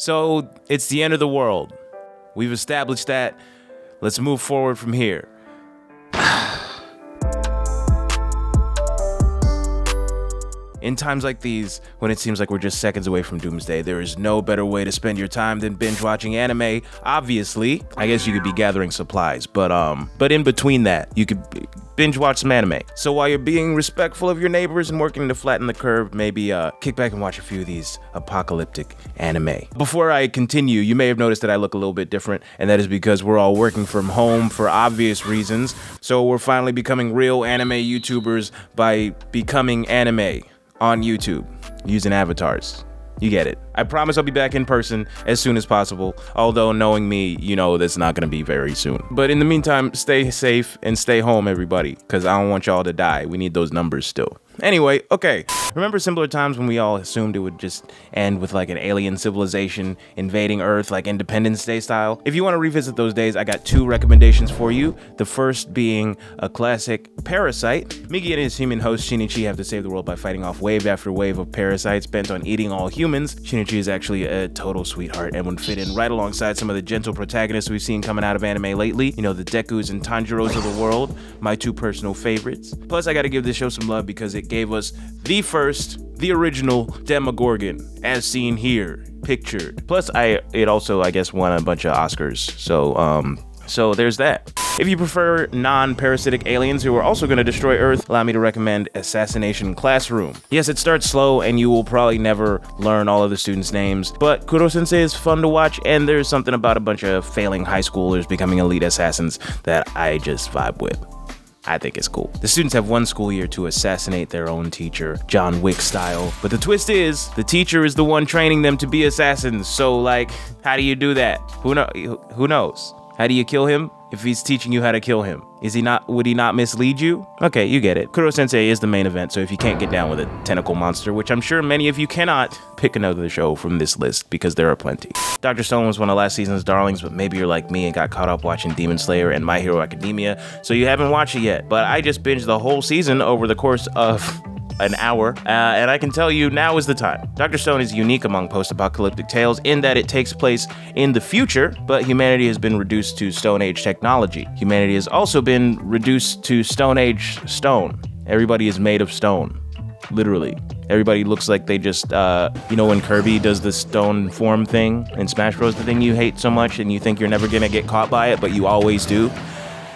So it's the end of the world. We've established that. Let's move forward from here. In times like these, when it seems like we're just seconds away from doomsday, there is no better way to spend your time than binge watching anime. Obviously, I guess you could be gathering supplies, but in between that, you could binge watch some anime. So while you're being respectful of your neighbors and working to flatten the curve, maybe kick back and watch a few of these apocalyptic anime. Before I continue, you may have noticed that I look a little bit different, and that is because we're all working from home for obvious reasons. So we're finally becoming real anime YouTubers by becoming anime on YouTube using avatars. You get it. I promise I'll be back in person as soon as possible, although knowing me, you know that's not gonna be very soon. But in the meantime, stay safe and stay home, everybody, because I don't want y'all to die. We need those numbers still. Anyway, okay. Remember simpler times when we all assumed it would just end with like an alien civilization invading Earth, like Independence Day style? If you want to revisit those days, I got 2 recommendations for you. The first being a classic Parasite. Migi and his human host Shinichi have to save the world by fighting off wave after wave of parasites bent on eating all humans. Shinichi is actually a total sweetheart and would fit in right alongside some of the gentle protagonists we've seen coming out of anime lately. You know, the Dekus and Tanjiros of the world, my 2 personal favorites. Plus, I gotta give this show some love because it gave us the original Demogorgon, as seen here, pictured. Plus, it also, I guess, won a bunch of Oscars. So there's that. If you prefer non-parasitic aliens who are also going to destroy Earth, allow me to recommend Assassination Classroom. Yes, it starts slow and you will probably never learn all of the students' names, but Kuro-sensei is fun to watch, and there's something about a bunch of failing high schoolers becoming elite assassins that I just vibe with. I think it's cool. The students have 1 school year to assassinate their own teacher, John Wick style. But the twist is, the teacher is the one training them to be assassins. So like, how do you do that? Who knows? How do you kill him? If he's teaching you how to kill him, would he not mislead you? Okay, you get it. Kuro-sensei is the main event, so if you can't get down with a tentacle monster, which I'm sure many of you cannot, pick another show from this list because there are plenty. Dr. Stone was one of last season's darlings, but maybe you're like me and got caught up watching Demon Slayer and My Hero Academia, so you haven't watched it yet. But I just binged the whole season over the course of an hour, and I can tell you now is the time. Dr. Stone is unique among post-apocalyptic tales in that it takes place in the future, but humanity has been reduced to Stone Age technology. Humanity has also been reduced to Stone Age stone. Everybody is made of stone. Literally. Everybody looks like they just, you know when Kirby does the stone form thing in Smash Bros, the thing you hate so much and you think you're never gonna get caught by it, but you always do?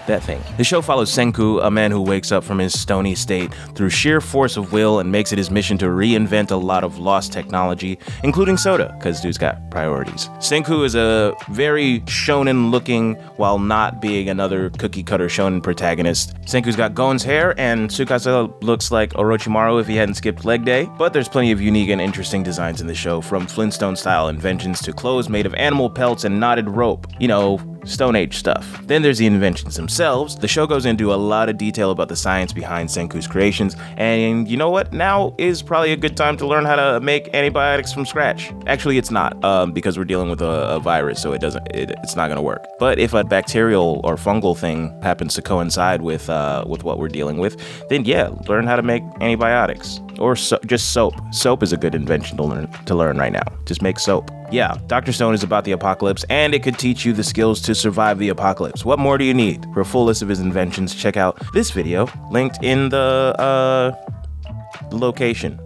That thing. The show follows Senku, a man who wakes up from his stony state through sheer force of will and makes it his mission to reinvent a lot of lost technology, including soda, because dude's got priorities. Senku is a very shonen looking while not being another cookie cutter shonen protagonist. Senku's got Gon's hair, and Tsukasa looks like Orochimaru if he hadn't skipped leg day, but there's plenty of unique and interesting designs in the show, from Flintstone style inventions to clothes made of animal pelts and knotted rope. You know, Stone Age stuff. Then there's the inventions themselves. The show goes into a lot of detail about the science behind Senku's creations, and you know what? Now is probably a good time to learn how to make antibiotics from scratch. Actually, it's not, because we're dealing with a virus, so it's not gonna work. But if a bacterial or fungal thing happens to coincide with what we're dealing with, then yeah, learn how to make antibiotics. Or just soap. Soap is a good invention to learn right now. Just make soap. Yeah, Dr. Stone is about the apocalypse, and it could teach you the skills to survive the apocalypse. What more do you need? For a full list of his inventions, check out this video, linked in the location.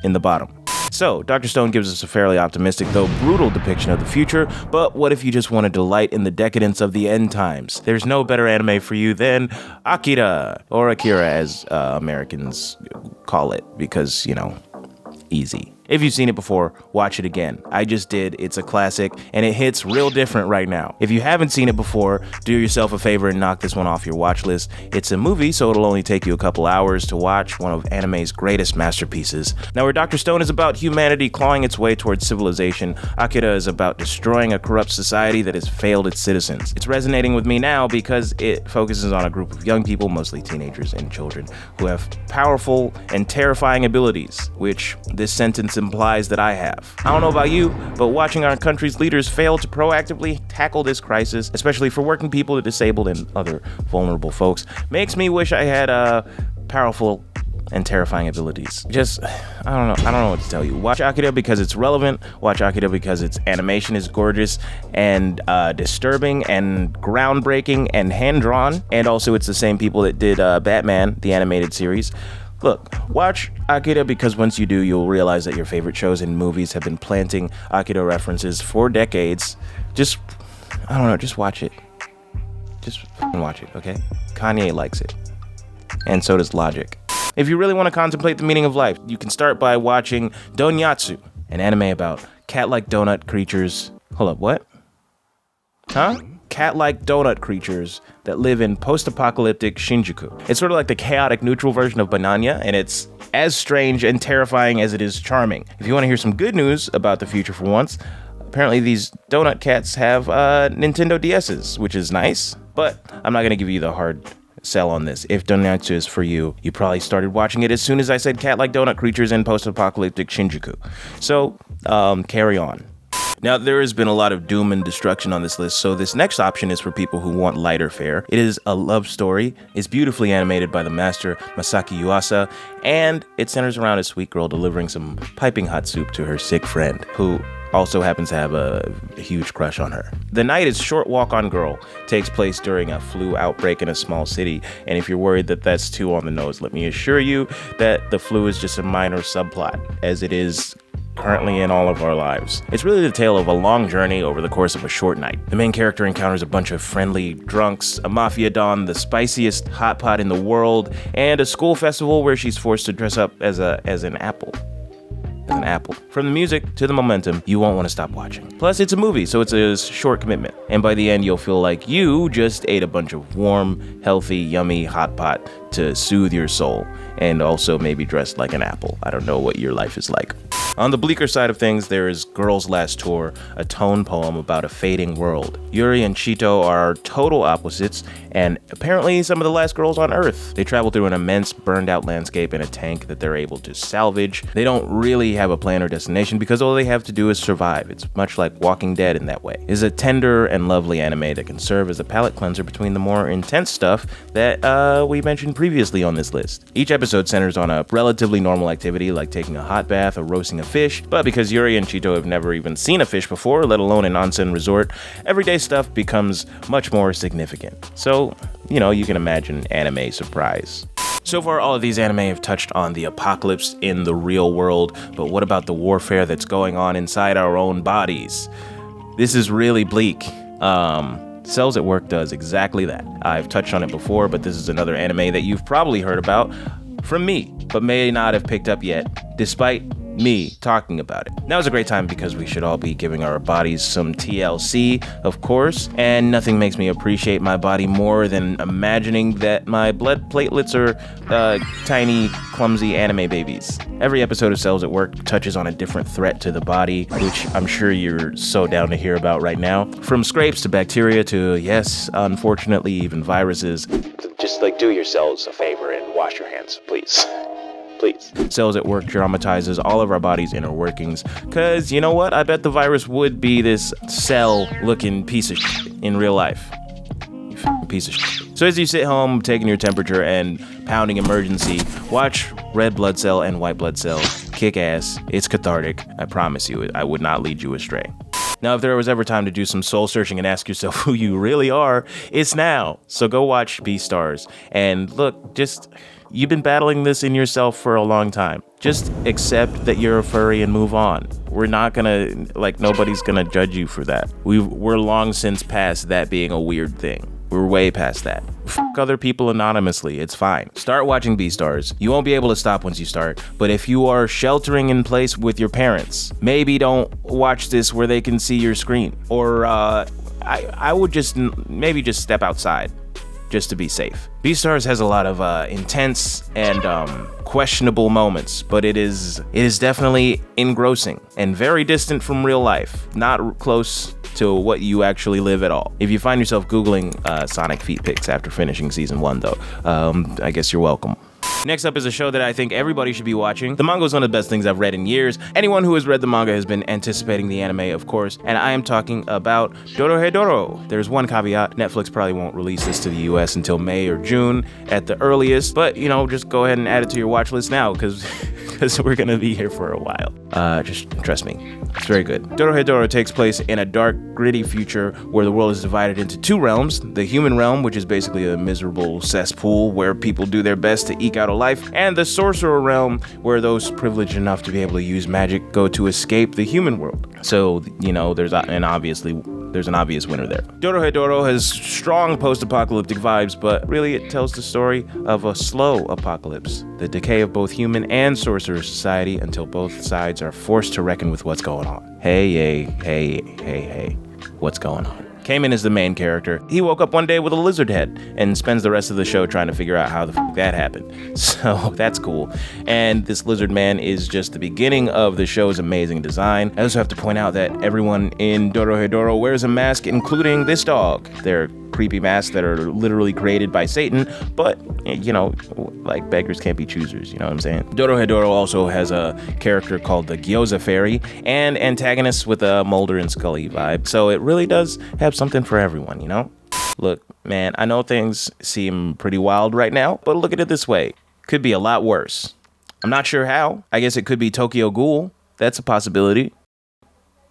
In the bottom. So, Dr. Stone gives us a fairly optimistic, though brutal depiction of the future, but what if you just want to delight in the decadence of the end times? There's no better anime for you than Akira, or Akira as Americans call it, because, you know, easy. If you've seen it before, watch it again. I just did. It's a classic, and it hits real different right now. If you haven't seen it before, do yourself a favor and knock this one off your watch list. It's a movie, so it'll only take you a couple hours to watch, one of anime's greatest masterpieces. Now, where Dr. Stone is about humanity clawing its way towards civilization, Akira is about destroying a corrupt society that has failed its citizens. It's resonating with me now because it focuses on a group of young people, mostly teenagers and children, who have powerful and terrifying abilities, which this sentence implies that I have. I don't know about you, but watching our country's leaders fail to proactively tackle this crisis, especially for working people, the disabled, and other vulnerable folks, makes me wish I had powerful and terrifying abilities. Just, I don't know what to tell you. Watch Akira because it's relevant. Watch Akira because its animation is gorgeous and disturbing and groundbreaking and hand-drawn. And also it's the same people that did Batman, the animated series. Look, watch Akira because once you do, you'll realize that your favorite shows and movies have been planting Akira references for decades. Just, I don't know, just watch it. Just watch it, okay? Kanye likes it. And so does Logic. If you really want to contemplate the meaning of life, you can start by watching Donyatsu, an anime about cat-like donut creatures. Hold up, what? Huh? Cat-like donut creatures that live in post-apocalyptic Shinjuku. It's sort of like the chaotic neutral version of Bananya, and it's as strange and terrifying as it is charming. If you want to hear some good news about the future for once, apparently these donut cats have Nintendo DS's, which is nice, but I'm not going to give you the hard sell on this. If Donyatsu is for you, you probably started watching it as soon as I said cat-like donut creatures in post-apocalyptic Shinjuku. So, carry on. Now, there has been a lot of doom and destruction on this list, so this next option is for people who want lighter fare. It is a love story, it's beautifully animated by the master Masaki Yuasa, and it centers around a sweet girl delivering some piping hot soup to her sick friend, who also happens to have a huge crush on her. The Night is Short Walk on Girl takes place during a flu outbreak in a small city, and if you're worried that that's too on the nose, let me assure you that the flu is just a minor subplot, as it is currently in all of our lives. It's really the tale of a long journey over the course of a short night. The main character encounters a bunch of friendly drunks, a mafia don, the spiciest hot pot in the world, and a school festival where she's forced to dress up as an apple. As an apple. From the music to the momentum, you won't want to stop watching. Plus, it's a movie, so it's a short commitment. And by the end, you'll feel like you just ate a bunch of warm, healthy, yummy hot pot to soothe your soul. And also maybe dressed like an apple. I don't know what your life is like. On the bleaker side of things, there is Girl's Last Tour, a tone poem about a fading world. Yuri and Chito are total opposites, and apparently some of the last girls on Earth. They travel through an immense burned out landscape in a tank that they're able to salvage. They don't really have a plan or destination because all they have to do is survive. It's much like Walking Dead in that way. It's a tender and lovely anime that can serve as a palate cleanser between the more intense stuff that we mentioned previously on this list. Each episode centers on a relatively normal activity like taking a hot bath or roasting a fish, but because Yuri and Chito have never even seen a fish before, let alone an onsen resort, everyday stuff becomes much more significant. So, you can imagine anime surprise. So far, all of these anime have touched on the apocalypse in the real world, but what about the warfare that's going on inside our own bodies? This is really bleak. Cells at Work does exactly that. I've touched on it before, but this is another anime that you've probably heard about from me, but may not have picked up yet, despite me talking about it. Now is a great time because we should all be giving our bodies some TLC, of course, and nothing makes me appreciate my body more than imagining that my blood platelets are tiny, clumsy anime babies. Every episode of Cells at Work touches on a different threat to the body, which I'm sure you're so down to hear about right now. From scrapes to bacteria to, yes, unfortunately, even viruses. Just do yourselves a favor and wash your hands, please. Please. Cells at Work dramatizes all of our body's inner workings, cause you know what? I bet the virus would be this cell-looking piece of shit in real life. You piece of shit. So as you sit home, taking your temperature and pounding emergency, watch red blood cell and white blood cell kick ass. It's cathartic. I promise you, I would not lead you astray. Now, if there was ever time to do some soul searching and ask yourself who you really are, it's now. So go watch Beastars. And look, you've been battling this in yourself for a long time. Just accept that you're a furry and move on. We're not gonna, nobody's gonna judge you for that. We're long since past that being a weird thing. We're way past that. Fuck other people anonymously, it's fine. Start watching Beastars. You won't be able to stop once you start, but if you are sheltering in place with your parents, maybe don't watch this where they can see your screen. Or I would just step outside, just to be safe. Beastars has a lot of intense and questionable moments, but it is definitely engrossing and very distant from real life. Not close to what you actually live at all. If you find yourself Googling Sonic feet pics after finishing season 1 though, I guess you're welcome. Next up is a show that I think everybody should be watching. The manga is one of the best things I've read in years. Anyone who has read the manga has been anticipating the anime, of course, and I am talking about Dorohedoro. There's one caveat. Netflix probably won't release this to the US until May or June at the earliest, but, you know, just go ahead and add it to your watch list now, because we're gonna be here for a while. Just trust me. It's very good. Dorohedoro takes place in a dark, gritty future where the world is divided into two realms. The human realm, which is basically a miserable cesspool where people do their best to eke out a life, and the sorcerer realm, where those privileged enough to be able to use magic go to escape the human world. So, you know, there's an obvious winner there. Dorohedoro has strong post-apocalyptic vibes, but really it tells the story of a slow apocalypse, the decay of both human and sorcerer society until both sides are forced to reckon with what's going on. Hey, what's going on? Cayman is the main character. He woke up one day with a lizard head and spends the rest of the show trying to figure out how the fuck that happened. So that's cool. And this lizard man is just the beginning of the show's amazing design. I also have to point out that everyone in Dorohedoro wears a mask, including this dog. They're creepy masks that are literally created by Satan, but, you know, like beggars can't be choosers, you know what I'm saying? Dorohedoro also has a character called the Gyoza Fairy and antagonists with a Mulder and Scully vibe, so it really does have something for everyone, you know? Look, man, I know things seem pretty wild right now, but look at it this way. Could be a lot worse. I'm not sure how. I guess it could be Tokyo Ghoul. That's a possibility.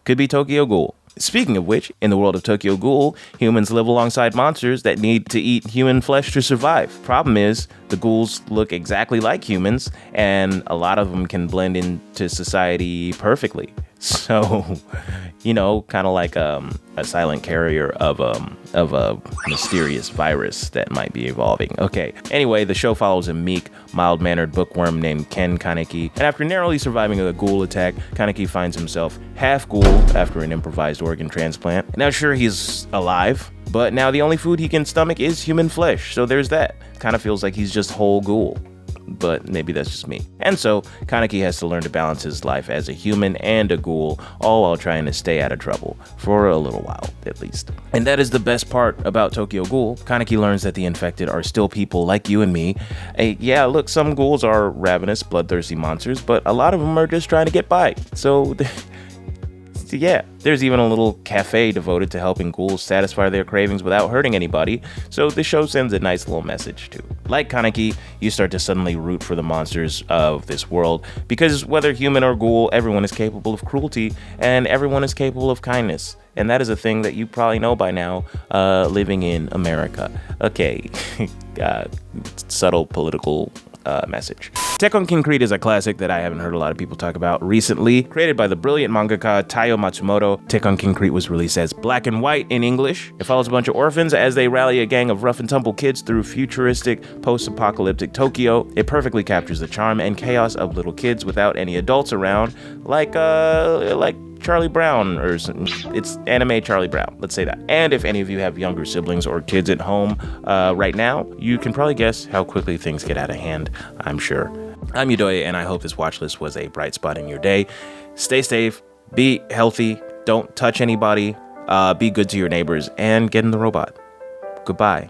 Could be Tokyo Ghoul. Speaking of which, in the world of Tokyo Ghoul, humans live alongside monsters that need to eat human flesh to survive. Problem is, the ghouls look exactly like humans, and a lot of them can blend into society perfectly. So, you know, kind of like a silent carrier of a mysterious virus that might be evolving. Okay, anyway, the show follows a meek, mild-mannered bookworm named Ken Kaneki, and after narrowly surviving a ghoul attack, Kaneki finds himself half ghoul after an improvised organ transplant. Now, sure, he's alive, but now the only food he can stomach is human flesh, so there's that. Kind of feels like he's just whole ghoul. But maybe that's just me. And so, Kaneki has to learn to balance his life as a human and a ghoul, all while trying to stay out of trouble, for a little while, at least. And that is the best part about Tokyo Ghoul. Kaneki learns that the infected are still people like you and me. Yeah, look, some ghouls are ravenous, bloodthirsty monsters, but a lot of them are just trying to get by. So, yeah, there's even a little cafe devoted to helping ghouls satisfy their cravings without hurting anybody, so the show sends a nice little message too. Like Kaneki, you start to suddenly root for the monsters of this world, because whether human or ghoul, everyone is capable of cruelty, and everyone is capable of kindness. And that is a thing that you probably know by now, living in America. Okay, subtle political message. Tekken Concrete is a classic that I haven't heard a lot of people talk about recently. Created by the brilliant mangaka Taiyo Matsumoto, Tekken Concrete was released as Black and White in English. It follows a bunch of orphans as they rally a gang of rough and tumble kids through futuristic, post-apocalyptic Tokyo. It perfectly captures the charm and chaos of little kids without any adults around, like Charlie Brown, or it's anime Charlie Brown, let's say that. And if any of you have younger siblings or kids at home right now, you can probably guess how quickly things get out of hand, I'm sure. I'm Yudoya, and I hope this watch list was a bright spot in your day. Stay safe, be healthy, don't touch anybody, be good to your neighbors, and get in the robot. Goodbye.